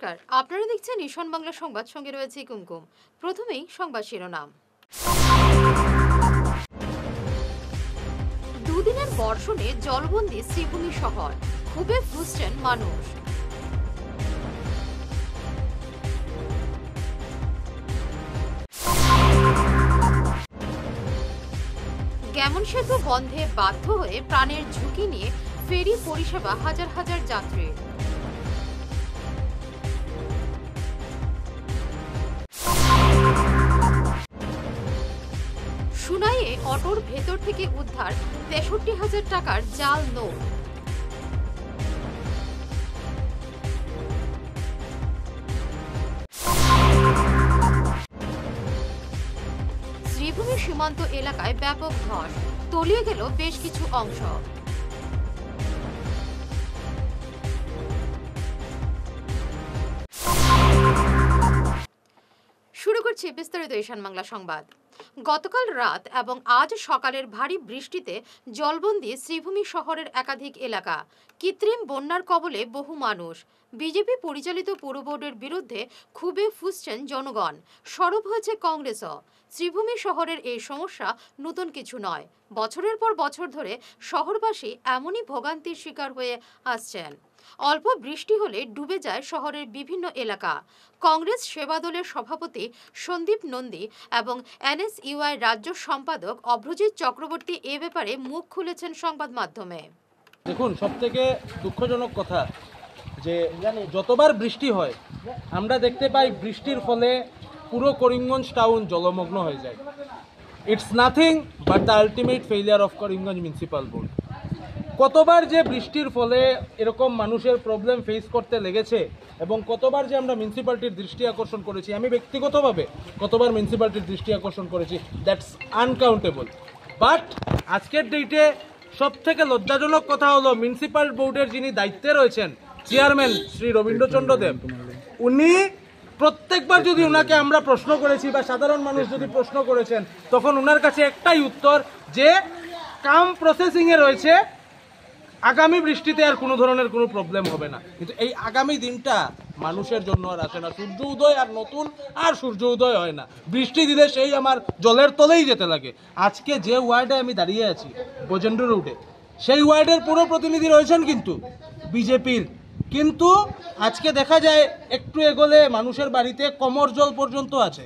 নমস্কার, আপনারা দেখছেন ঈশান বাংলা সংবাদ, সঙ্গে রয়েছে কুমকুম। প্রথমেই সংবাদ শিরোনাম। দুদিনের বর্ষণে জলবন্দী শ্রীভূমি শহর, খুবই ফুসছেন মানুষ। গ্যামন সেতু বন্ধে বাধ্য হয়ে প্রাণের ঝুঁকি নিয়ে ফেরি পরিষেবা হাজার হাজার যাত্রীর। সুনাইয়ে অটোর ভেতর থেকে উদ্ধার ৬৩,০০০ টাকার জাল নোট। শ্রীভূমি সীমান্ত এলাকায় ব্যাপক ধস, তলিয়ে গেল বেশ কিছু অংশ। শুরু করছি বিস্তারিত ঈশান বাংলা সংবাদ। গতকাল রাত এবং আজ সকালের ভারী বৃষ্টিতে জলবন্দী শ্রীভূমি শহরের একাধিক এলাকা, কৃত্রিম বন্যার কবলে বহু মানুষ। বিজেপি পরিচালিত পুর বোর্ডের বিরুদ্ধে ক্ষোভে ফুঁসছেন জনগণ, সরব হয়েছে কংগ্রেসও। শ্রীভূমি শহরের এই সমস্যা নতুন কিছু নয়, বছরের পর বছর ধরে শহরবাসী এমনই ভোগান্তির শিকার হয়ে আসছেন। অল্প বৃষ্টি হলে ডুবে যায় শহরের বিভিন্ন এলাকা। কংগ্রেস সেবা দলের সভাপতি সন্দীপ নন্দী এবং এনএসইউআই রাজ্য সম্পাদক অভ্রজিৎ চক্রবর্তী এ ব্যাপারে মুখ খুলেছেন সংবাদ মাধ্যমে। দেখুন, সবথেকে দুঃখজনক কথা যে যতবার বৃষ্টি হয় আমরা দেখতে পাই বৃষ্টির ফলে পুরো করিমগঞ্জ টাউন জলমগ্ন হয়ে যায়। It's nothing but the ultimate failure of Karimganj municipal board. কতবার যে বৃষ্টির ফলে এরকম মানুষের প্রবলেম ফেস করতে লেগেছে এবং কতবার যে আমরা মিউনিসিপ্যালিটির দৃষ্টি আকর্ষণ করেছি, আমি ব্যক্তিগতভাবে কতবার মিউনিসিপ্যালিটির দৃষ্টি আকর্ষণ করেছি, দ্যাটস আনকাউন্টেবল। বাট আজকের ডেটে সবথেকে লজ্জাজনক কথা হলো মিউনিসিপ্যাল বোর্ডের যিনি দায়িত্বে রয়েছেন, চেয়ারম্যান শ্রী রবীন্দ্রচন্দ্র দেব, উনি প্রত্যেকবার যদি ওনাকে আমরা প্রশ্ন করেছি বা সাধারণ মানুষ যদি প্রশ্ন করেছেন, তখন ওনার কাছে একটাই উত্তর যে কাম প্রসেসিংয়ে রয়েছে, আগামী বৃষ্টিতে আর কোনো ধরনের কোনো প্রবলেম হবে না। কিন্তু এই আগামী দিনটা মানুষের জন্য আর আসে না। সূর্য উদয় আর নতুন আর সূর্য উদয় হয় না। বৃষ্টি দিলে সেই আমার জলের তলেই যেতে লাগে। আজকে যে ওয়ার্ডে আমি দাঁড়িয়ে আছি, বজেন্দ্র রোডে, সেই ওয়ার্ডের পুরো প্রতিনিধি রয়েছেন কিন্তু বিজেপির, কিন্তু আজকে দেখা যায় একটু এগোলে মানুষের বাড়িতে কোমর জল পর্যন্ত আছে।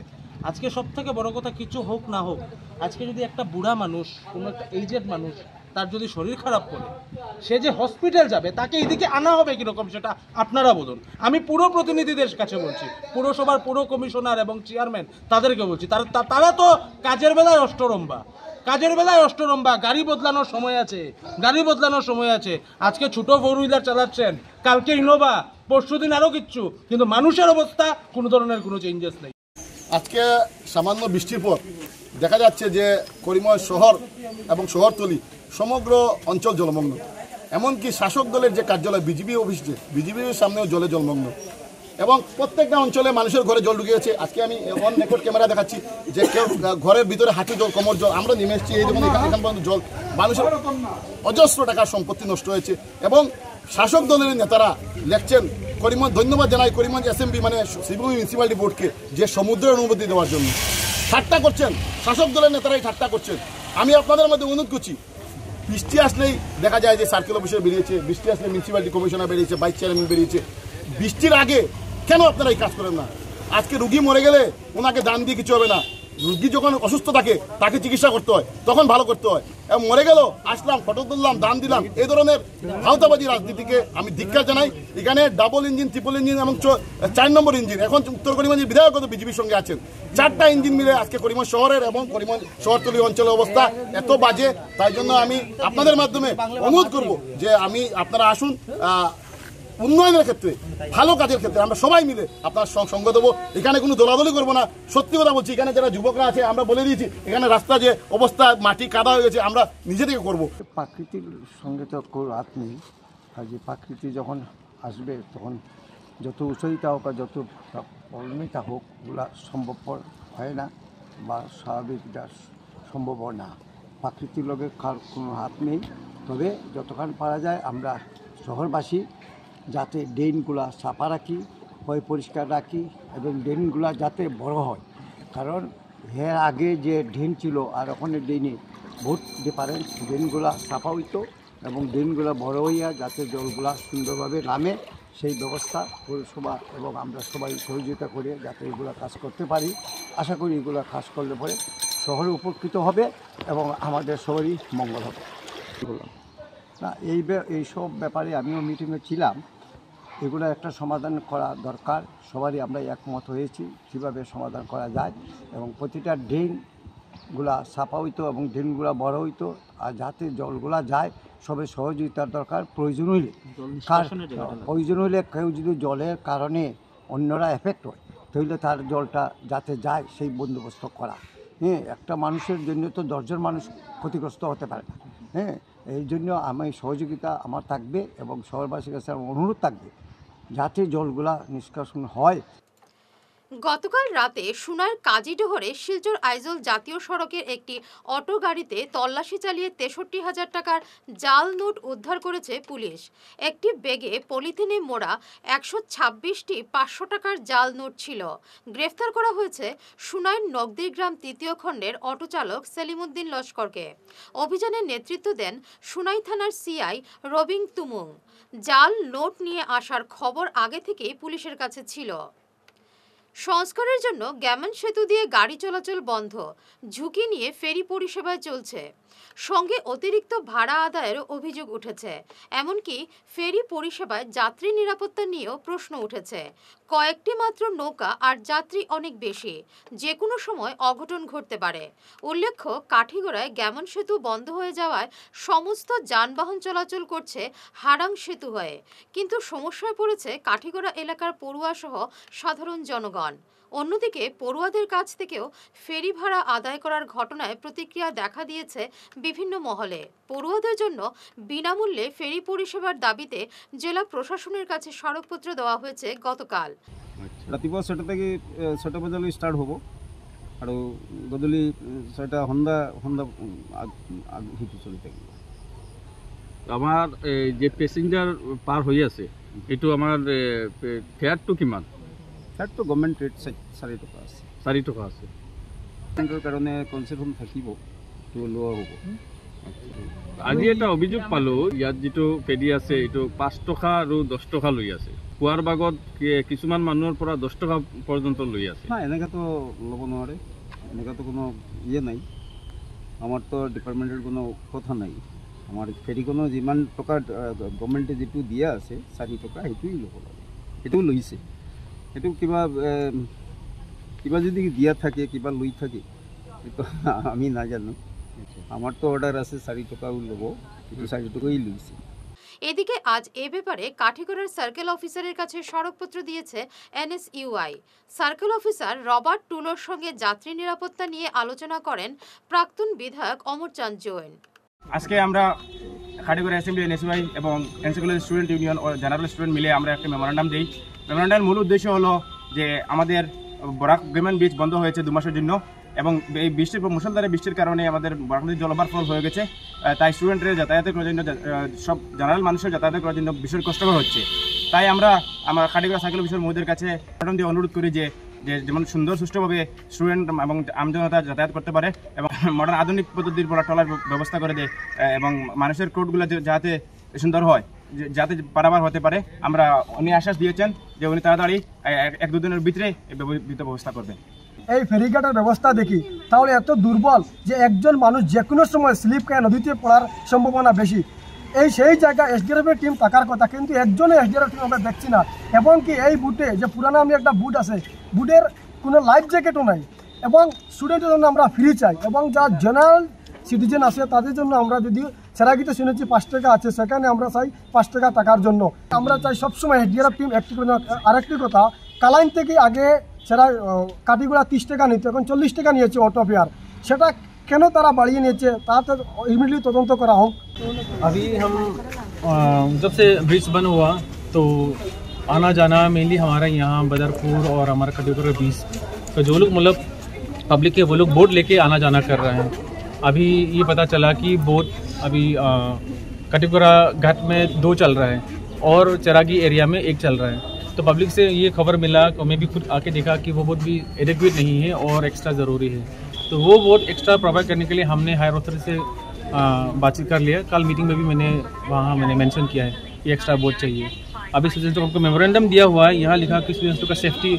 আজকে সব থেকে বড় কথা, কিছু হোক না হোক, আজকে যদি একটা বুড়া মানুষ, কোনো একটা এইজেড মানুষ, তার যদি শরীর খারাপ করে, সে যে হসপিটাল যাবে, তাকে এদিকে আনা হবে কিরকম সেটা আপনারা বলুন। আমি পুরো প্রতিনিধিদের কাছে বলছি, পুরসভার পুরো কমিশনার এবং চেয়ারম্যান তাদেরকে বলছি, তারা তো কাজের বেলায় অষ্টরম্বা, গাড়ি বদলানোর সময় আছে, আজকে ছোট ফোর হুইলার চালাচ্ছেন, কালকে ইনোভা, পরশুদিন আরও কিচ্ছু, কিন্তু মানুষের অবস্থা কোনো ধরনের কোনো চেঞ্জেস নেই। আজকে সামান্য বৃষ্টির পর দেখা যাচ্ছে যে করিমগঞ্জ শহর এবং শহরতলি সমগ্র অঞ্চল জলমগ্ন। এমনকি শাসক দলের যে কার্যালয় বিজেপি অফিস, বিজেপির সামনেও জলমগ্ন এবং প্রত্যেকটা অঞ্চলে মানুষের ঘরে জল ঢুকে গেছে। আজকে আমি অন রেকর্ড ক্যামেরা দেখাচ্ছি যে কেউ ঘরের ভিতরে হাঁটু জল, কোমর জল। আমরা নেমে এসেছি, এই দেখুন এখান পর্যন্ত জল। মানুষের অজস্র টাকার সম্পত্তি নষ্ট হয়েছে এবং শাসক দলের নেতারা লেখছেন করিমগঞ্জ, ধন্যবাদ জানাই করিমগঞ্জ এসএমবি মানে শ্রীভূমি মিউনিসিপ্যালিটি বোর্ডকে যে সমুদ্রের অনুমতি দেওয়ার জন্য। ঠাট্টা করছেন, শাসক দলের নেতারাই ঠাট্টা করছেন। আমি আপনাদের মধ্যে অনুরোধ করছি, বৃষ্টি আসলেই দেখা যায় যে সার্কেল অফিসার বেরিয়েছে, বৃষ্টি আসলে মিউনিসিপ্যালিটি কমিশনার বেরিয়েছে, ভাইস চেয়ারম্যান বেরিয়েছে। বৃষ্টির আগে কেন আপনারা এই কাজ করেন না? আজকে রুগী মরে গেলে ওনাকে দান দিয়ে কিছু হবে না। রুগী যখন অসুস্থ থাকে তাকে চিকিৎসা করতে হয়, তখন ভালো করতে হয়। এবং মরে গেল, আসলাম, ফটো তুললাম, দান দিলাম, এই ধরনের ভাওতাবাদী রাজনীতিকে আমি ধিক্কার জানাই। এখানে ডাবল ইঞ্জিন, ট্রিপল ইঞ্জিন এবং 4 নম্বর ইঞ্জিন, এখন উত্তর করিমগঞ্জের বিধায়ক বিজেপির সঙ্গে আছেন, 4টা ইঞ্জিন মিলে আজকে করিমগঞ্জ শহরের এবং করিমগঞ্জ শহরতলি অঞ্চলের অবস্থা এত বাজে। তাই জন্য আমি আপনাদের মাধ্যমে অনুরোধ করব যে আপনারা আসুন, উন্নয়নের ক্ষেত্রে, ভালো কাজের ক্ষেত্রে আমরা সবাই মিলে আপনার সঙ্গ দেবো। এখানে কোনো দলাদলি করবো না। সত্যি কথা বলছি, এখানে যারা যুবকরা আছে আমরা বলে দিয়েছি, এখানে রাস্তা যে অবস্থা, মাটি কাদা হয়ে গেছে, আমরা নিজে থেকে করবো। প্রাকৃতির সঙ্গে তো কোনো হাত নেই, আর যে প্রাকৃতি যখন আসবে তখন যত উৎসাহিতা হোক আর যত প্রবলেমিতা হোক, ওগুলা সম্ভবপর হয় না বা স্বাভাবিক সম্ভব না। প্রাকৃতির লগে কার কোনো হাত নেই। তবে যতক্ষণ পারা যায় আমরা শহরবাসী যাতে ড্রেনগুলা সাফা রাখি, হয় পরিষ্কার রাখি এবং ড্রেনগুলো যাতে বড় হয়, কারণ এর আগে যে ড্রেন ছিল আর ওখানে ড্রেনে বহুত ডিফারেন্স। ড্রেনগুলো সাফা হইতো এবং ড্রেনগুলো বড় হইয়া যাতে জলগুলা সুন্দরভাবে নামে সেই ব্যবস্থা পৌরসভা এবং আমরা সবাই সহযোগিতা করে যাতে এগুলো কাজ করতে পারি। আশা করি এগুলো কাজ করলে পরে শহর উপকৃত হবে এবং আমাদের সবারই মঙ্গল হবে। না এই সব ব্যাপারে আমিও মিটিংয়ে ছিলাম, এগুলো একটা সমাধান করা দরকার। সবারই আমরা একমত হয়েছি কীভাবে সমাধান করা যায় এবং প্রতিটা ড্রেনগুলা সাফা হইতো এবং ড্রেনগুলো বড় হইতো আর যাতে জলগুলা যায় সবে সহযোগিতার দরকার। প্রয়োজন হইলে কেউ যদি জলের কারণে অন্যরা এফেক্ট হয় তাহলে তার জলটা যাতে যায় সেই বন্দোবস্ত করা। একটা মানুষের জন্য তো 10 জন মানুষ ক্ষতিগ্রস্ত হতে পারে না। এই জন্য আমি সহযোগিতা আমার থাকবে এবং শহরবাসীর কাছে আমার অনুরোধ থাকবে যাতে জলগুলা নিষ্কাশন হয়। গতকাল রাতে সুনাইর কাজীডোহরে শিলচর আইজল জাতীয় সড়কের একটি অটো গাড়িতে তল্লাশি চালিয়ে 63,000 টাকার জাল নোট উদ্ধার করেছে পুলিশ। একটি ব্যাগে পলিথিনে মোড়া 126টি 500 টাকার জাল নোট ছিল। গ্রেফতার করা হয়েছে সুনাইর নগদিগ্রাম 3য় খণ্ডের অটো চালক সেলিমউদ্দিন লস্করকে। অভিযানের নেতৃত্ব দেন সুনাই থানার সিআই রবিং তুমুং। জাল নোট নিয়ে আসার খবর আগে থেকেই পুলিশের কাছে ছিল। সংস্কারের জন্য গ্যামন সেতু দিয়ে গাড়ি চলাচল বন্ধ, ঝুঁকি নিয়ে ফেরি পরিষেবায় চলছে। সঙ্গে অতিরিক্ত ভাড়া আদায়ের অভিযোগ উঠেছে। এমনকি ফেরি পরিষেবায় যাত্রী নিরাপত্তা নিয়েও প্রশ্ন উঠেছে। কয়েকটি মাত্র নৌকা আর যাত্রী অনেক বেশি, যে কোনো সময় অঘটন ঘটতে পারে। উল্লেখ্য, কাঠিগড়ায় গ্যামন সেতু বন্ধ হয়ে যাওয়ায় সমস্ত যানবাহন চলাচল করছে হারাং সেতু হয়ে, কিন্তু সমস্যায় পড়েছে কাঠিগড়া এলাকার পড়ুয়া সহ সাধারণ জনগণ। অন্যদিকে পড়ুয়াদের কাছ থেকেও ফেরি ভাড়া আদায় করার ঘটনায় প্রতিক্রিয়া দেখা দিয়েছে বিভিন্ন মহলে। পড়ুয়াদের জন্য বিনামূল্যে ফেরি পরিষেবার দাবিতে জেলা প্রশাসনের কাছে স্মারকপত্র দেওয়া হয়েছে গতকাল। ৰাতিপুৱা 6টা থেকে 6টা বজালৈ ষ্টাৰ্ট হ'ব আৰু গধূলি 6টা সন্ধ্যা সেইটো চলি থাকিব। আমাৰ যে পেছেঞ্জাৰ পাৰ হৈ আছে এইটো আমাৰ ফেয়াৰটো কিমান? ফেয়াৰটো গভৰ্ণমেণ্ট ৰেট 4 টকা আছে। 4 টকা আছে। পেচেঞ্জাৰৰ কাৰণে কনচেশ্যন থাকিব, সেইটো লোৱা হ'ব। আজি এটা অভিযোগ পালোঁ, ইয়াত যিটো ফেৰী আছে এইটো 5 টকা আৰু 10 টকা লৈ আছে। খোৱাৰ বাগত কিছুমান মানুহৰ পৰা 10 টকা পৰ্যন্ত লৈ আছে। নাই, এনেকুৱাতো ল'ব নোৱাৰে, এনেকুৱাতো কোনো নাই। আমাৰতো ডিপাৰ্টমেণ্টের কোনো কথা নাই। আমার ফেরিখনো যিমান টকা গভর্নমেন্টে যেটো দিয়া আছে 4 টকা সেইটোই ল'ব লাগে, সেইটোও লৈছে। সেইটো কিবা যদি দিয়া থাকে, কিবা লৈ থাকে, সেইটো আমি নাজানো। আমার তো অর্ডার আছে 4 টাকাও ল'ব, কিন্তু 4 টাকাই লইছে। এদিকে আজ এ ব্যাপারে কাঠিগড়ার সার্কেল অফিসারের কাছে স্মারকপত্র দিয়েছে NSUI। সার্কেল অফিসার রবার্ট টুলোর সঙ্গে যাত্রী নিরাপত্তা নিয়ে আলোচনা করেন প্রাক্তন বিধায়ক অমরচাঁদ জৈন। আজকে আমরা কাঠিগড়া অ্যাসেম্বলি NSUI এবং এনসিকুলার স্টুডেন্ট ইউনিয়ন ও জেনারেল স্টুডেন্ট মিলে আমরা একটা মেমোরান্ডাম দিই। মেমোরান্ডামের মূল উদ্দেশ্য হলো যে আমাদের বরাক গ্রামীণ ব্রিজ বন্ধ হয়েছে 2 মাসের জন্য, এবং এই বৃষ্টির মুষলধারে বৃষ্টির কারণে আমাদের বরাক নদীর জল ওভারফ্লো হয়ে গেছে। তাই স্টুডেন্টের যাতায়াতের করার জন্য, সব জেনারেল মানুষের যাতায়াত করার জন্য ভীষণ কষ্টকর হচ্ছে। তাই আমরা আমার কাঠিগড়া সাইকেল অফিসার মহোদয়ের কাছে দিয়ে অনুরোধ করি যে যেমন সুন্দর সুষ্ঠুভাবে স্টুডেন্ট এবং আমজনতা যাতায়াত করতে পারে এবং মডার্ন আধুনিক পদ্ধতির পর টলার ব্যবস্থা করে দেয়, এবং মানুষের কোর্টগুলো যাতে সুন্দর হয়, যাতে পারাবার হতে পারে। আমরা উনি আশ্বাস দিয়েছেন যে উনি তাড়াতাড়ি 1-2 দিনের ভিতরে ব্যবস্থা করবেন। এই ফেরিঘাটের ব্যবস্থা দেখি তাহলে এত দুর্বল যে একজন মানুষ যে কোনো সময় স্লিপ খেয়ে নদীতে পড়ার সম্ভাবনা বেশি। সেই জায়গায় SDRF টিম থাকার কথা, কিন্তু একজনের SDRF টিম আমরা দেখছি না। এবং কি এই বুটে যে পুরানো আমি একটা বুট আছে, বুটের কোনো লাইফ জ্যাকেটও নাই। এবং স্টুডেন্টের জন্য আমরা ফ্রি চাই, এবং যা জেনারেল সিটিজেন আছে তাদের জন্য আমরা যদি সেরাগিতে শুনেছি 5 টাকা আছে, সেখানে আমরা চাই 5 টাকা টাকার জন্য। আমরা চাই সবসময় SDRF টিম অ্যাক্টিভ। আরেকটি কথা, কালাইন থেকে আগে সেরা কাঠিগড়া 30 টাকা নিত, এখন 40 টাকা নিয়েছে অটো ফেয়ার। সেটা কেন তারা বাড়িয়ে নিয়েছে তাতে ইমিডিয়েটলি তদন্ত করা হোক। अभी हम जब से ब्रिज बन हुआ तो आना जाना मेनली हमारा यहाँ बदरपुर और हमारा काठीगुड़ा बीच का जो लोग मतलब पब्लिक के वो लोग बोट लेके आना जाना कर रहे हैं। अभी ये पता चला कि बोट अभी काठीगुड़ा घाट में 2 चल रहा है और चरागी एरिया में 1 चल रहा है। तो तो पब्लिक से ये खबर मिला और मैं भी खुद आके देखा कि वो बोट भी एडिक्वेट नहीं है और एक्स्ट्रा ज़रूरी है। तो वो बोट एक्स्ट्रा प्रोवाइड करने के लिए हमने हायर अथॉरिटी से बातचीत कर लिया। कल मीटिंग में भी मैंने मेंशन किया है कि एक्स्ट्रा बोट चाहिए। अभी स्टूडेंट्स को हमको मेमोरेंडम दिया हुआ है, यहाँ लिखा कि स्टूडेंट्स का सेफ्टी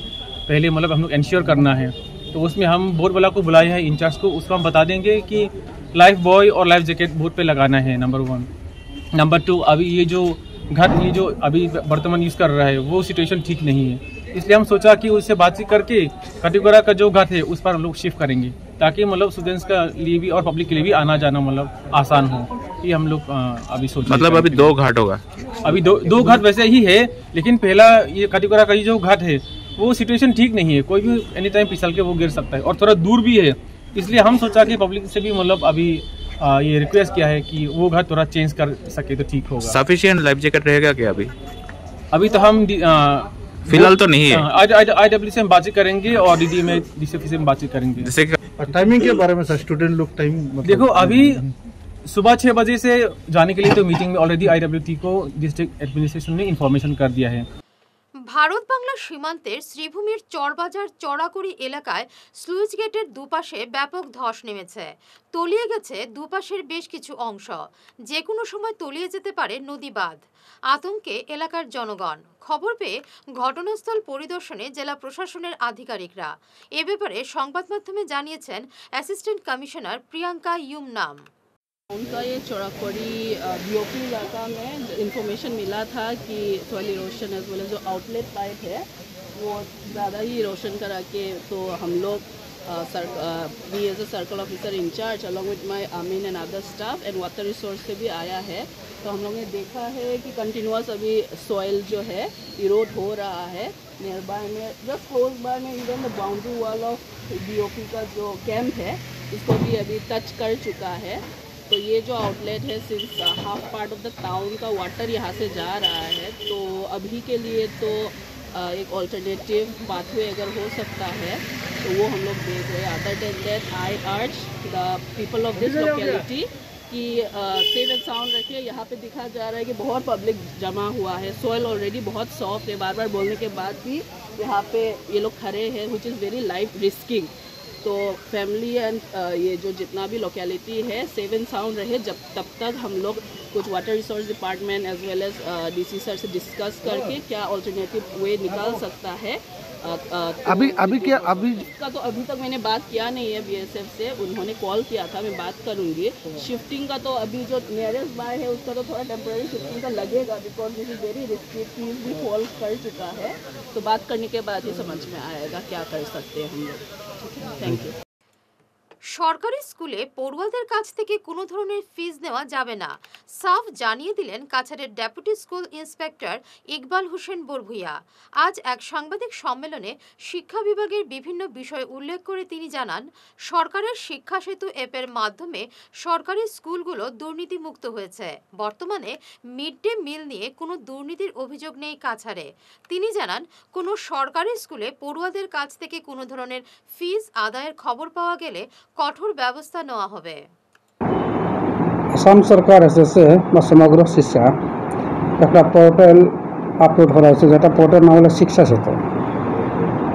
पहले मतलब हम लोग इंश्योर करना है। तो उसमें हम बोट वाला को बुलाए हैं, इंचार्ज को, उसको हम बता देंगे कि लाइफ बॉय और लाइफ जैकेट बोट पे लगाना है, नंबर 1। नंबर 2, अभी ये जो अभी वर्तमान यूज़ कर रहा है वो सिचुएशन ठीक नहीं है, इसलिए हम सोचा कि उससे बातचीत करके कटिगोरा का जो घाट है उस पर हम लोग शिफ्ट करेंगे, ताकि मतलब स्टूडेंट्स का लिए भी और पब्लिक के लिए भी आना जाना मतलब आसान हो। ये हम लोग अभी सोच मतलब अभी 2 घाट होगा। अभी दो घाट वैसे ही है, लेकिन पहला ये कटिगोरा का जो घाट है वो सिचुएशन ठीक नहीं है, कोई भी एनी टाइम फिसल के वो गिर सकता है और थोड़ा दूर भी है। इसलिए हम सोचा कि पब्लिक से भी मतलब अभी ये रिक्वेस्ट किया है कि वो घाट थोड़ा चेंज कर सके तो ठीक होगा। सफिशिएंट लाइफ जैकेट रहेगा क्या अभी तो हम फिलहाल तो नहीं है। IWC से हम बातचीत करेंगे और DD में DCFC से हम बातचीत करेंगे। जैसे टाइमिंग के बारे में सर, स्टूडेंट लोग टाइम देखो अभी सुबह 6 बजे से जाने के लिए तो मीटिंग में ऑलरेडी IWT को डिस्ट्रिक्ट एडमिनिस्ट्रेशन ने इन्फॉर्मेशन कर दिया है। ভারত বাংলা সীমান্তের শ্রীভূমির চরবাজার চড়াকুড়ি এলাকায় স্লুইস গেটের দুপাশে ব্যাপক ধস নেমেছে। তলিয়ে গেছে দুপাশের বেশ কিছু অংশ, যে কোনো সময় তলিয়ে যেতে পারে নদী বাঁধ। আতঙ্কে এলাকার জনগণ। খবর পেয়ে ঘটনাস্থল পরিদর্শনে জেলা প্রশাসনের আধিকারিকরা। এ ব্যাপারে সংবাদ মাধ্যমে জানিয়েছেন অ্যাসিস্ট্যান্ট কমিশনার প্রিয়াঙ্কা ইউমনাম। उनका ये चौराकोड़ी BOP इलाका में इंफॉर्मेशन मिला था कि सॉइल इरोशन एज वेल जो आउटलेट पाइप है वो ज़्यादा ही इरोशन करा के, तो हम लोग we as a circle officer incharge along with my army and other staff and water resource से भी आया है। तो हम लोग ने देखा है कि कंटिन्यूस अभी सॉइल जो है इरोड हो रहा है। नियर बाय में जस्ट क्लोज बाय में even the boundary wall of BOP का जो कैंप है इसको भी अभी टच कर चुका है। तो ये जो आउटलेट है सिर्फ half part of the town का वाटर यहाँ से जा रहा है। तो अभी के लिए तो एक ऑल्टरनेटिव पाथवे अगर हो सकता है तो वो हम लोग देख रहे हैं। Other than that I urge the people of this locality कि सेफ एंड साउंड रखिए। यहाँ पे दिखा जा रहा है कि बहुत पब्लिक जमा हुआ है, सॉइल ऑलरेडी बहुत सॉफ्ट है, बार बार बोलने के बाद भी यहाँ पे ये लोग खड़े हैं, which is very life risking. तो फैमिली एंड ये जो जितना भी लोकेलिटी है सेफ एंड साउंड रहे। तब तक हम लोग कुछ water resource department as well as DC sir से डिस्कस करके क्या अल्टरनेटिव वे निकाल सकता है। अभी का तो अभी तक मैंने बात किया नहीं है BSF से, उन्होंने कॉल किया था, मैं बात करूँगी। शिफ्टिंग का तो अभी जो नियरेस्ट बाय है उसका तो थोड़ा टेम्पररी शिफ्टिंग का लगेगा, because this is very risky, trees भी फॉल कर चुका है। तो बात करने के बाद ही समझ में आएगा क्या कर सकते हैं हम लोग। Thank you. সরকারি স্কুলে পড়ুয়াদের কাছ থেকে কোনো ধরনের ফিজ নেওয়া যাবে না, সাফ জানিয়ে দিলেন কাছাড়ের deputy school inspector Iqbal Hossain Barbhuiya. আজ এক সাংবাদিক সম্মেলনে শিক্ষা বিভাগের বিভিন্ন বিষয় উল্লেখ করে তিনি জানান, সরকারের শিক্ষা সেতু অ্যাপের মাধ্যমে সরকারি স্কুলগুলো দুর্নীতিমুক্ত হয়েছে। বর্তমানে মিড ডে মিল নিয়ে কোনো দুর্নীতির অভিযোগ নেই কাছাড়ে। তিনি জানান, কোনো সরকারি স্কুলে পড়ুয়াদের কাছ থেকে কোনো ধরনের ফিজ আদায়ের খবর পাওয়া গেলে কঠোর ব্যবস্থা নেওয়া হবে। আসাম সরকার এসেছে বা সমগ্র শিক্ষা একটা পোর্টাল আপলোড করা হয়েছে, যেটা পোর্টাল নাম হলো শিক্ষা সেতু।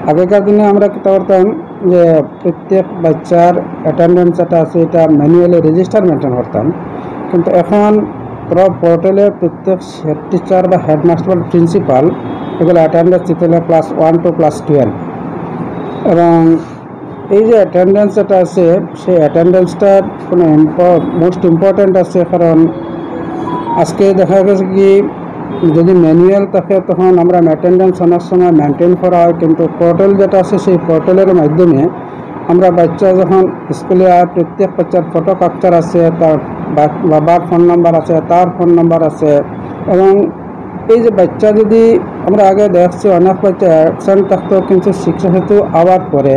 আগেকার দিনে আমরা কি করতাম যে প্রত্যেক বাচ্চার অ্যাটেন্ডেন্স যেটা আছে এটা ম্যানুয়ালি রেজিস্টার মেনটেন করতাম, কিন্তু এখন পুরো পোর্টালে প্রত্যেক হেড টিচার বা হেডমাস্টার বা প্রিন্সিপাল এগুলো অ্যাটেন্ডেন্স দিতে হলে ক্লাস 1 to ক্লাস 12। এবং এই যে অ্যাটেন্ডেন্স যেটা আছে সেই অ্যাটেন্ডেন্সটার কোনো মোস্ট ইম্পর্ট্যান্ট আছে, কারণ আজকে দেখা গেছে কি যদি ম্যানুয়াল থাকে তখন আমরা অ্যাটেন্ডেন্স অনেক সময় মেনটেন করা হয়, কিন্তু পোর্টাল যেটা আছে সেই পোর্টালের মাধ্যমে আমরা বাচ্চা যখন স্কুলে প্রত্যেক বাচ্চার ফটো কাপচার আছে, তার বাবার ফোন নাম্বার আছে, তার ফোন নাম্বার আছে। এবং এই যে বাচ্চা যদি আমরা আগে দেখছি অনেক বাচ্চা অ্যাবসেন্ট থাকতো, কিন্তু শিক্ষা সেতু আওয়ার পরে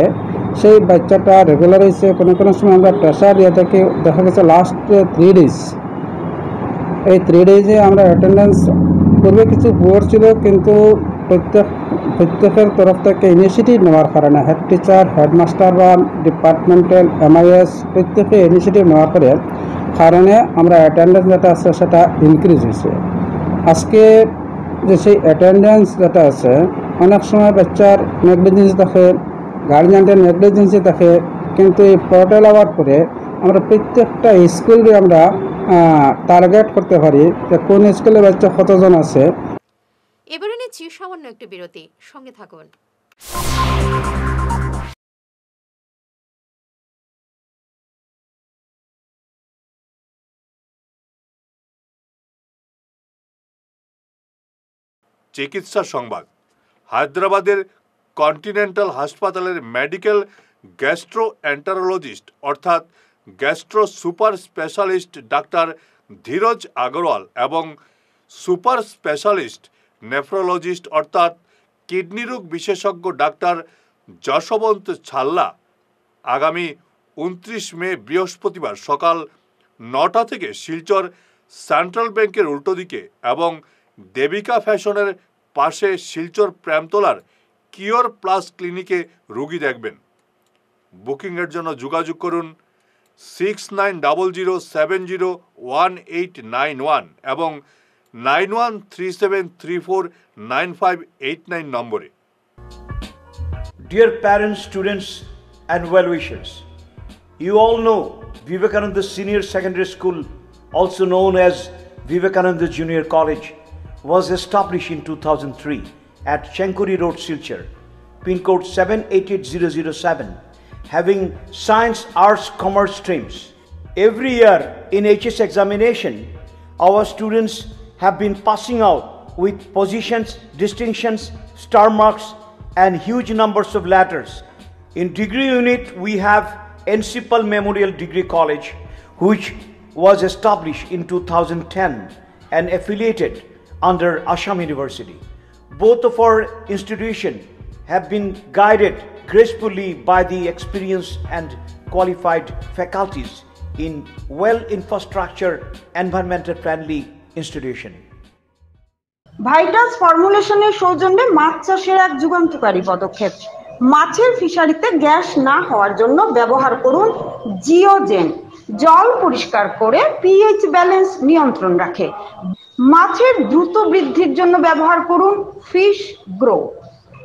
সেই বাচ্চাটা রেগুলার হয়েছে। কোনো সময় আমরা প্রেশার দিয়ে থাকি, দেখা গেছে লাস্ট 3 days, এই 3 days আমরা অ্যাটেন্ডেন্স পূর্বে কিছু বোর্ড ছিল, কিন্তু প্রত্যেকের তরফ থেকে ইনিশিয়েটিভ নেওয়ার কারণে হেড টিচার, হেডমাস্টার বা ডিপার্টমেন্টাল MIS প্রত্যেকে ইনিশিয়েটিভ নেওয়ার পরে কারণে আমরা অ্যাটেন্ডেন্স যেটা আছে সেটা ইনক্রিজ হয়েছে। আজকে যে সেই অ্যাটেন্ডেন্স যেটা আছে অনেক সময় বাচ্চার নেগলিজেন্সি থাকে, গার্জিয়ানদের নেগলিজেন্সি থাকে, কিন্তু এই পোর্টাল আওয়ার পরে আমরা প্রত্যেকটা স্কুলকে আমরা টার্গেট করতে পারি যে কোন স্কুলে বাচ্চা কতজন আছে। এবারে নিচ্ছি সামান্য একটু বিরতি, সঙ্গে থাকুন। চিকিৎসা সংবাদ। হায়দ্রাবাদের কন্টিনেন্টাল হাসপাতালের মেডিকেল গ্যাস্ট্রোএন্টারোলজিস্ট অর্থাৎ gastro super specialist doctor Dheeraj Agarwal এবং সুপার স্পেশালিস্ট নেফ্রোলজিস্ট অর্থাৎ কিডনি রোগ বিশেষজ্ঞ ডাক্তার যশবন্ত ছাল্লা আগামী 29 মে বৃহস্পতিবার সকাল 9টা থেকে শিলচর সেন্ট্রাল ব্যাংকের উল্টো দিকে এবং দেবিকা ফ্যাশনের পাশে শিলচর প্রেমতলার কিওর প্লাস ক্লিনিকে রোগী দেখবেন। বুকিংয়ের জন্য যোগাযোগ করুন 6900701891 এবং 9137349589 নম্বরে। Dear parents, students and well-wishers, you all know Vivekananda Senior Secondary School, also known as Vivekananda Junior College, was established in 2003 at Chenkuri Road, Silchar, pin code 788007, having science, arts, commerce streams. Every year in HS examination, our students have been passing out with positions, distinctions, star marks and huge numbers of letters. In degree unit, we have Encipal Memorial Degree College, which was established in 2010 and affiliated under Assam University. Both of our institutions have been guided gracefully by the experienced and qualified faculties in well-infrastructure, environmental-friendly institution. Vital ফর্মুলেশনের সৌজন্যে মাছ চাষের এক যুগান্তকারী পদক্ষেপ। মাছের ফিশারিতে gas না হওয়ার জন্য ব্যবহার করুন জিওজেন। জল পরিষ্কার করে পিএইচ ব্যালেন্স নিয়ন্ত্রণ রাখে। মাছের দ্রুত বৃদ্ধির জন্য ব্যবহার করুন ফিশ গ্রো।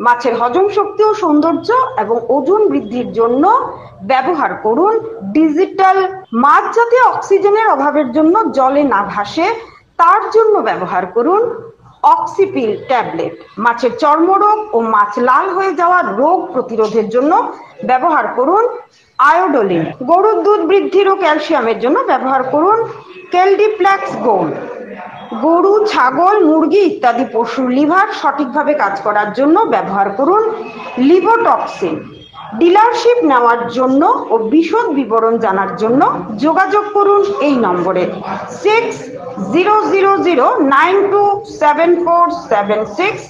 মাছের হজম শক্তি ও সৌন্দর্য এবং ওজন বৃদ্ধির জন্য ব্যবহার করুন ডিজিটাল। মাছ যাতে অক্সিজেনের অভাবের জন্য জলে না ভাসে তার জন্য ব্যবহার করুন অক্সিপিল ট্যাবলেট। মাছের চর্মরোগ ও মাছ লাল হয়ে যাওয়ার রোগ প্রতিরোধের জন্য ব্যবহার করুন আয়োডোলিন। গরুর দুধ বৃদ্ধির ও ক্যালসিয়ামের জন্য ব্যবহার করুন কেলডিপ্লেক্স গোল্ড। গরু, ছাগল, মুরগি ইত্যাদি পশুর লিভার সঠিকভাবে কাজ করার জন্য ব্যবহার করুন লিভোটক্সিন। ডিলারশিপ নেওয়ার জন্য ও বিশদ বিবরণ জানার জন্য যোগাযোগ করুন এই নম্বরে 6000927476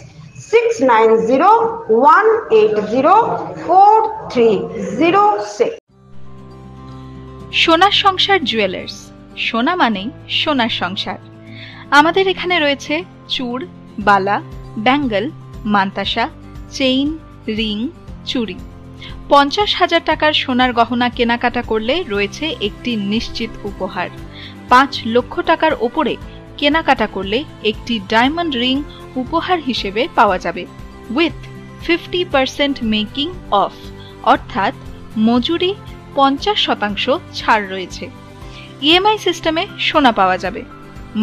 6901804306। সোনার সংসার জুয়েলার্স, সোনা মানেই সোনার সংসার। আমাদের এখানে রয়েছে চূড়, বালা, ব্যাঙ্গল, মান্তাসা, চেইন, রিং, চুড়ি। 50,000 টাকার সোনার গহনা কেনাকাটা করলে রয়েছে একটি নিশ্চিত উপহার। 5 লক্ষ টাকার ওপরে কেনাকাটা করলে একটি ডায়মন্ড রিং উপহার হিসেবে পাওয়া যাবে উইথ 50% মেকিং অফ, অর্থাৎ মজুরি 50% ছাড় রয়েছে। ইএমআই সিস্টেমে সোনা পাওয়া যাবে।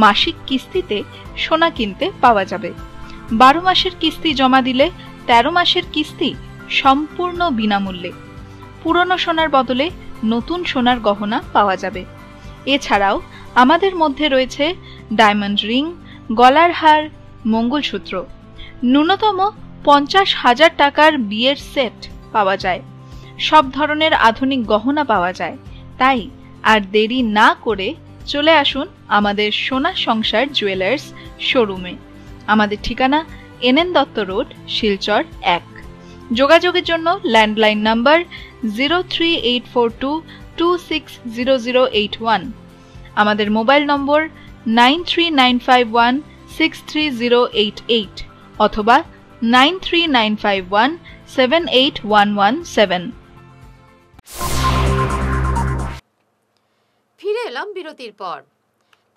মাসিক কিস্তিতে সোনা কিনতে পাওয়া যাবে। 12 মাসের কিস্তি জমা দিলে 13 মাসের কিস্তি সম্পূর্ণ বিনামূল্যে। পুরনো সোনার বদলে নতুন সোনার গহনা পাওয়া যাবে। এছাড়াও আমাদের মধ্যে রয়েছে ডায়মন্ড রিং, গলার হার, মঙ্গলসূত্র। ন্যূনতম 50,000 টাকার বিয়ের সেট পাওয়া যায়। সব ধরনের আধুনিক গহনা পাওয়া যায়। তাই আর দেরি না করে চলে আসুন আমাদের সোনা সংসার জুয়েলার্স শোরুমে। আমাদের ঠিকানা NN দত্ত রোড, শিলচর 1। যোগাযোগের জন্য ল্যান্ডলাইন নাম্বার 03842260081, আমাদের মোবাইল নম্বর 9395163088 অথবা 9395178117। ফিরে এলাম বিরতির পর।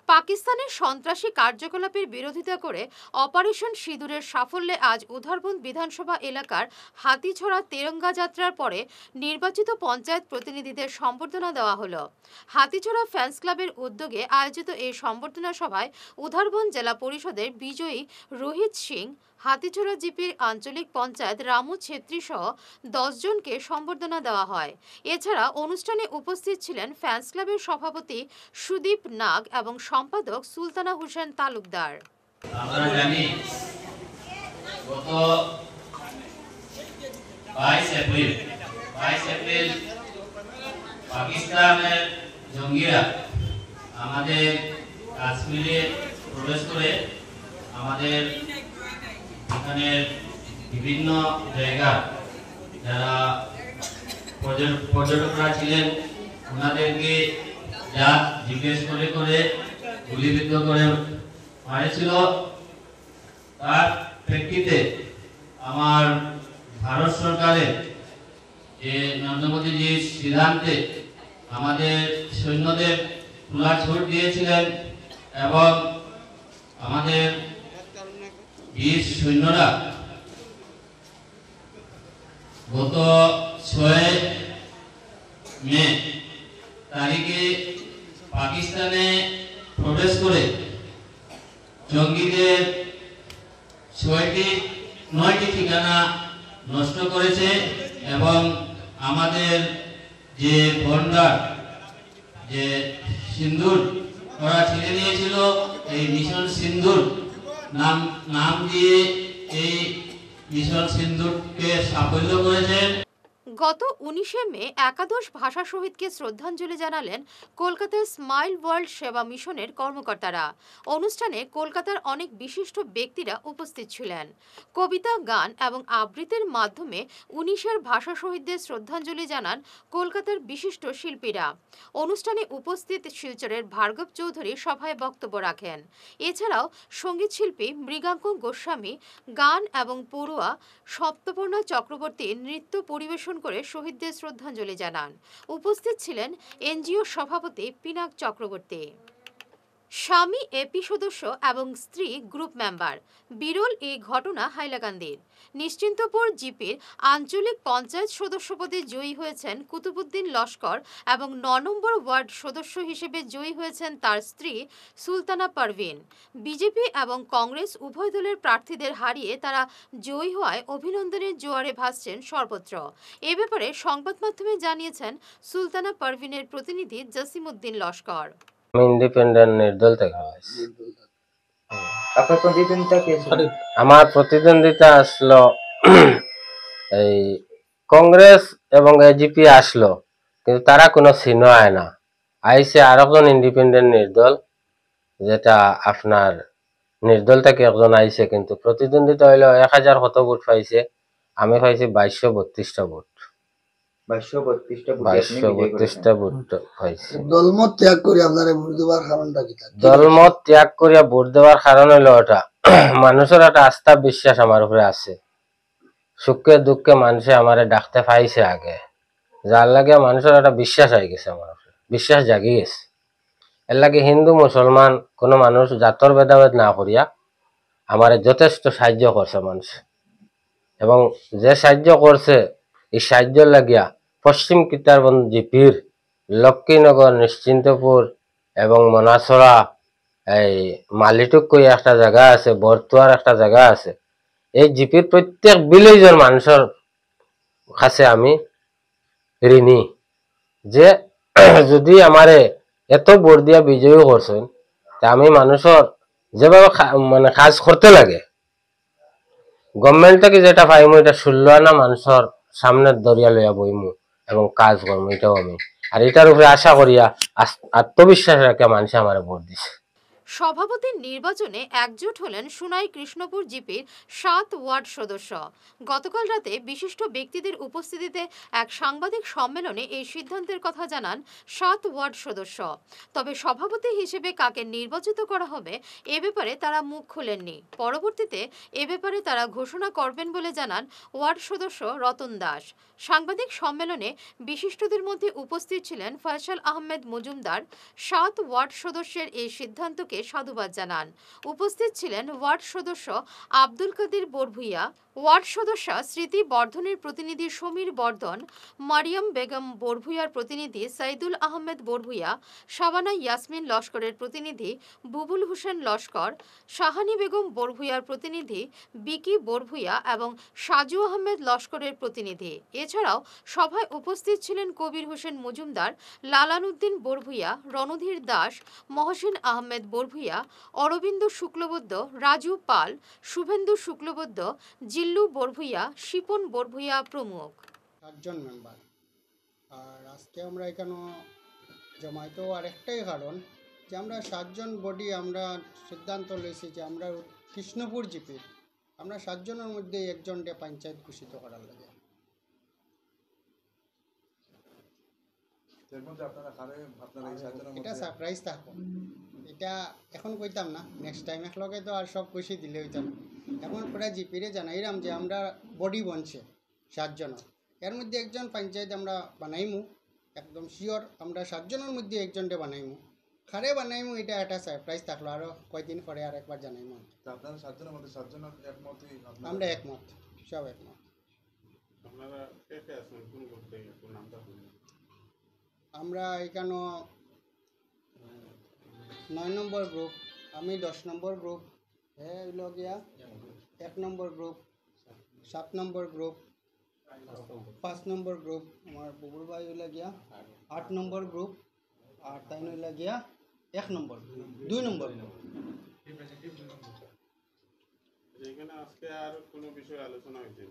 পাকিস্তানের সন্ত্রাসী কার্যকলাপের বিরোধিতা করে অপারেশন সিঁদুরের সাফল্যে আজ উধারবন্দ বিধানসভা এলাকার হাতিছড়া তেরঙ্গা যাত্রার পরে নির্বাচিত পঞ্চায়েত প্রতিনিধিদের সম্বর্ধনা দেওয়া হলো। হাতিছড়া ফ্যান্স ক্লাবের উদ্যোগে আয়োজিত এই সম্বর্ধনা সভায় উধারবন্দ জেলা পরিষদের বিজয়ী রোহিত সিং, হাতিছড়া জিপির আঞ্চলিক পঞ্চায়েত রামু ছেত্রী সহ 10 জনকে সম্বর্ধনা দেওয়া হয়। এছাড়া অনুষ্ঠানে উপস্থিত ছিলেন ফ্যান্স ক্লাবের সভাপতি সুদীপ নাগ এবং সম্পাদক সুলতানা হোসেন তালুকদার। আমরা জানি গত 22 এপ্রিল পাকিস্তানের জঙ্গিরা আমাদের কাশ্মীরে প্রবেশ করে আমাদের এখানে বিভিন্ন জায়গা যারা পর্যটকরা ছিলেন ওনাদেরকে যা জিজ্ঞেস করে করে গুলিবিদ্ধ করে মারেছিল। তার প্রেক্ষিতে আমার ভারত সরকারের যে নরেন্দ্র মোদীজির সিদ্ধান্তে আমাদের সৈন্যদের খোলা ছুট দিয়েছিলেন এবং আমাদের বীর সৈন্যরা গত 6 মে তারিখে পাকিস্তানে প্রবেশ করে জঙ্গিদের 9টি ঠিকানা নষ্ট করেছে এবং আমাদের যে বন্ডার যে সিন্দুর ওরা ছিঁড়ে নিয়েছিল এই মিশন সিন্দুর নাম দিয়ে এই মিশন সিন্দুরকে সাফল্য করেছেন। গত 19 মে একাদশ ভাষা শহীদকে শ্রদ্ধাঞ্জলি জানালেন কলকাতার স্মাইল ওয়ার্ল্ড সেবা মিশনের কর্মকর্তারা। অনুষ্ঠানে কলকাতার অনেক বিশিষ্ট ব্যক্তিরা উপস্থিত ছিলেন। কবিতা, গান এবং আবৃত্তির মাধ্যমে 19-এর ভাষা শহীদদের শ্রদ্ধাঞ্জলি জানান কলকাতার বিশিষ্ট শিল্পীরা। অনুষ্ঠানে উপস্থিত শিলচরের ভার্গব চৌধুরী সভায় বক্তব্য রাখেন। এছাড়াও সঙ্গীত শিল্পী মৃগাঙ্ক গোস্বামী গান এবং পড়ুয়া সপ্তপর্ণা চক্রবর্তী নৃত্য পরিবেশন করে শহীদদের শ্রদ্ধাঞ্জলি জানান। উপস্থিত ছিলেন এনজিও সভাপতি পিনাক চক্রবর্তী। স্বামী এপি সদস্য এবং স্ত্রী গ্রুপ মেম্বার। বিরল এই ঘটনা হাইলাকান্দির। নিশ্চিন্তপুর জিপির আঞ্চলিক পঞ্চায়েত সদস্য পদে জয়ী হয়েছেন কুতুবুদ্দিন লস্কর এবং 9 নম্বর ওয়ার্ড সদস্য হিসেবে জয়ী হয়েছেন তার স্ত্রী সুলতানা পারভিন। বিজেপি এবং কংগ্রেস উভয় দলের প্রার্থীদের হারিয়ে তারা জয়ী হওয়ায় অভিনন্দনের জোয়ারে ভাসছেন সর্বত্র। এ ব্যাপারে সংবাদ মাধ্যমে জানিয়েছেন সুলতানা পারভিনের প্রতিনিধি জসিমউদ্দিন লস্কর। ইন্ডিপেন্ডেন্ট নির্দল থেকে আমার প্রতিদ্বন্দ্বিতা আসলো এই কংগ্রেস এবং এজিপি আসলো, কিন্তু তারা কোনো চিহ্ন আয় না। আইসে আর একজন ইন্ডিপেন্ডেন্ট নির্দল, যেটা আপনার নির্দল থেকে একজন আইসে, কিন্তু প্রতিদ্বন্দ্বিতা হইলো 1000 কত ভোট পাইছে, আমি পাইছি 2232টা ভোট। 2232টা ভোট পাইছে। দলমত ত্যাগ করে আপনারা ভোট দেওয়ার কারণটা কি? দলমত ত্যাগ করিয়া ভোট দেওয়ার কারণ হইলো ওটা মানুষের একটা আস্থা বিশ্বাস আমার উপরে আছে। সুখে দুঃখে মানুষে আমারে ডাকতে পাইছে আগে, যার লাগে মানুষের একটা বিশ্বাস হয়ে গেছে, আমার উপরে বিশ্বাস জাগি গেছে। এর লাগে হিন্দু মুসলমান কোনো মানুষ জাতর ভেদাভেদ না করিয়া আমারে যথেষ্ট সাহায্য করছে মানুষ, এবং যে সাহায্য করছে এই সাহায্য লাগিয়া পশ্চিম কিতারবন্দ জিপির লক্ষ্মীনগর, নিশ্চিন্তপুর এবং মনাছড়া, এই মালিটুক কই একটা জায়গা আছে, বরতুয়ার একটা জায়গা আছে, এই জিপির প্রত্যেক ভিলেজের মানুষের কাছে আমি ঋণী যে যদি আমারে এত ভোট দিয়া বিজয়ী করছেন, তা আমি মানুষের যেভাবে মানে কাজ করতে লাগে গভর্নমেন্ট থেকে যেটা পাইমু এটা 16 আনা মানুষের সামনে দরিয়া লইয়া বইমু এবং কাজ করবো, এটাও আমি। আর এটার উপরে আশা করিয়া আত্মবিশ্বাস রাখে মানুষ আমার ভোট দিছে। সভাপতির নির্বাচনে একজোট হলেন সুনাই কৃষ্ণপুর জিপির 7 ওয়ার্ড সদস্য। গতকাল রাতে বিশিষ্ট ব্যক্তিদের উপস্থিতিতে এক সাংবাদিক সম্মেলনে এই সিদ্ধান্তের কথা জানান 7 ওয়ার্ড সদস্য। তবে সভাপতি হিসেবে কাকে নির্বাচিত করা হবে এ ব্যাপারে তারা মুখ খুলেননি। পরবর্তীতে এ ব্যাপারে তারা ঘোষণা করবেন বলে জানান ওয়ার্ড সদস্য রতন দাস। সাংবাদিক সম্মেলনে বিশিষ্টদের মধ্যে উপস্থিত ছিলেন ফয়সাল আহমেদ মজুমদার। 7 ওয়ার্ড সদস্যের এই সিদ্ধান্তকে সাধুবাদ জানান। উপস্থিত ছিলেন ওয়ার্ড সদস্য আব্দুল কাদির বরভুইয়া, ওয়ার্ড সদস্য স্মৃতি বর্ধনের প্রতিনিধি সমীর বর্ধন, মারিয়াম বেগম বরভুইয়ার প্রতিনিধি সাইদুল আহমেদ বরভুইয়া, শাবানা ইয়াসমিন লস্করের প্রতিনিধি বুবুল হোসেন লস্কর, শাহানি বেগম বরভুইয়ার প্রতিনিধি বিকি বরভুইয়া এবং সাজু আহমেদ লস্করের প্রতিনিধি। এছাড়াও সভায় উপস্থিত ছিলেন কবির হোসেন মজুমদার, লালানুদ্দিন বরভুইয়া, রণধীর দাস, মহসিন আহমেদ বরভুইয়া, অরবিন্দ শুক্লবৈদ্য, রাজু পাল, শুভেন্দু শুক্লবৈদ্য, জিল্লু বরভুইয়া, শিপন বরভুইয়া প্রমুখ। 7 জন মেম্বার। আর আজকে আমরা এখানে জমাইতো আরেকটাই কারণ যে আমরা 7 জন বডি আমরা সিদ্ধান্ত লইছি যে আমরা কৃষ্ণপুর জিপির আমরা 7 জনের মধ্যে একজনকে পঞ্চায়েত ঘোষিত করার লাগে। এটা সারপ্রাইজ থাকবো, এটা এখন কইতাম না, নেক্সট টাইম একলগে তো আর সব খুশি দিলে হইতাম। এখন পুরা জিপিরে জানাইলাম যে আমরা বডি বনছে 7 জনের, এর মধ্যে একজন পঞ্চায়েত আমরা বানাইমু, একদম শিওর আমরা 7 জনের মধ্যে একজনকে বানাইমু। খারে বানাইমু এটা একটা সারপ্রাইজ থাকলো, আরও কয়দিন পরে আর একবার জানাইমু। আপনারা 7 জনের মধ্যে 7 জনের একমতই? আমরা একমত, সব একমত। আপনারা কে কে আছেন কোন গ্রুপে, কোন নামটা বলুন? আমরা এখানে 9 নম্বর গ্রুপ, আমি 10 নম্বর গ্রুপ, হইল গিয়া 1 নম্বর গ্রুপ, 7 নম্বর গ্রুপ, 5 নম্বর গ্রুপ, আমার বুবুল ভাই হইল গিয়া 8 নম্বর গ্রুপ, আর তাই হইল গিয়া 1 নম্বর 2 নম্বর গ্রুপ। এখানে আজকে আর কোনো বিষয় আলোচনা হয়েছে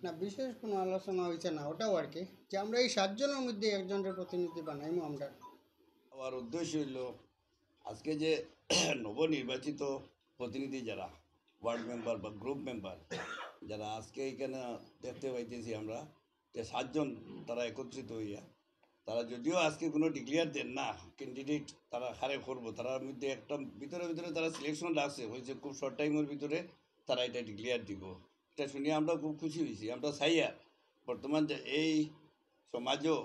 না? বিশেষ কোনো আলোচনা হয়েছে না, ওটাও আর কি যে আমরা এই 7 জনের মধ্যে একজনের প্রতিনিধি বানাইমু। আমরা আমার উদ্দেশ্য হইল আজকে যে নবনির্বাচিত প্রতিনিধি যারা ওয়ার্ড মেম্বার বা গ্রুপ মেম্বার যারা আজকে এখানে দেখতে পাইতেছি আমরা যে 7 জন তারা একত্রিত হইয়া, তারা যদিও আজকে কোনো ডিক্লেয়ার দেন না ক্যান্ডিডেট তারা হারে করবো, তার মধ্যে একটা ভিতরে তারা সিলেকশন রাখছে হয়েছে, খুব শর্ট টাইমের ভিতরে তারা এটা ডিক্লেয়ার দিব। এটা শুনে আমরা খুব খুশি হয়েছি। আমরা চাইয়া বর্তমান যে এই সমাজও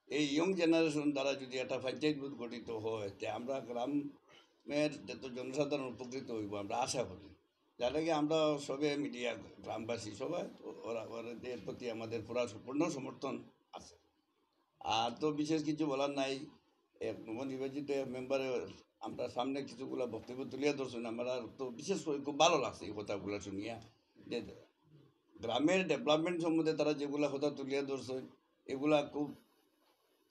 এই ইয়ং জেনারেশন দ্বারা যদি একটা পঞ্চায়েত বোর্ড গঠিত হয় তে আমরা গ্রামের যত জনসাধারণ উপকৃত হইব আমরা আশা করি। যার লাগে আমরা সবে মিডিয়া গ্রামবাসী সবাই ওদের প্রতি আমাদের পুরা পূর্ণ সমর্থন আছে। আর তো বিশেষ কিছু বলার নাই। এক নবনির্বাচিত মেম্বারের আমরা সামনে কিছুগুলো বক্তব্য তুলিয়া ধরছেন, আমরা তো বিশেষ করে খুব ভালো লাগছে এই কথাগুলো শুনিয়া যে গ্রামের ডেভেলপমেন্ট সম্বন্ধে তারা যেগুলা কথা তুলিয়া ধরছেন এগুলা খুব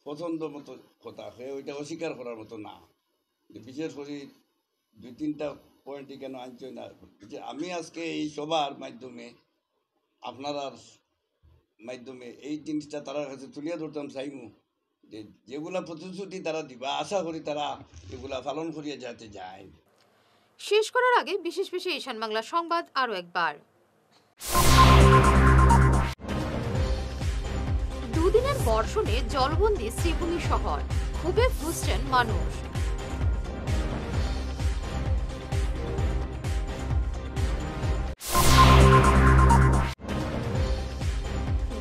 পছন্দ মতো কথা হয়ে ওইটা অস্বীকার করার মতো না। বিশেষ করে 2-3টা পয়েন্ট কেন আনছে না, যে আমি আজকে এই সবার মাধ্যমে আপনার মাধ্যমে এই জিনিসটা তারা কাছে তুলিয়া ধরতাম চাইমু যে যেগুলা প্রতিশ্রুতি তারা দিবা আশা করি তারা এগুলা পালন করিয়া যাতে যায়। শেষ করার আগে বিশেষ ঈশান বাংলা সংবাদ আরও একবার। দুদিনের বর্ষণে জলবন্দী শ্রীভূমি শহর, খুবই ফুসছেন মানুষ।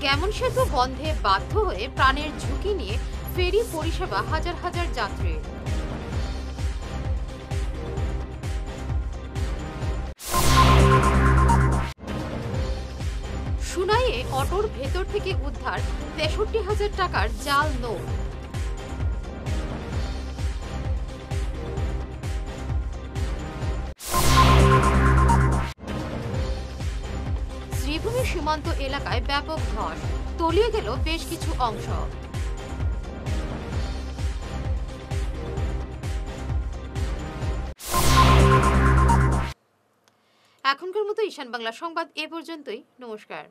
গ্যামন সেতু বন্ধে বাধ্য হয়ে প্রাণের ঝুঁকি নিয়ে ফেরি পরিষেবা হাজার হাজার যাত্রীর। সুনাইয়ে অটোর ভেতর থেকে উদ্ধার ৬৩,০০০ টাকার জাল নোট। শ্রীভূমি সীমান্ত এলাকায় ব্যাপক ধস, তলিয়ে গেল বেশ কিছু অংশ। এখনকার মতো ঈশান বাংলা সংবাদ এ পর্যন্তই। নমস্কার।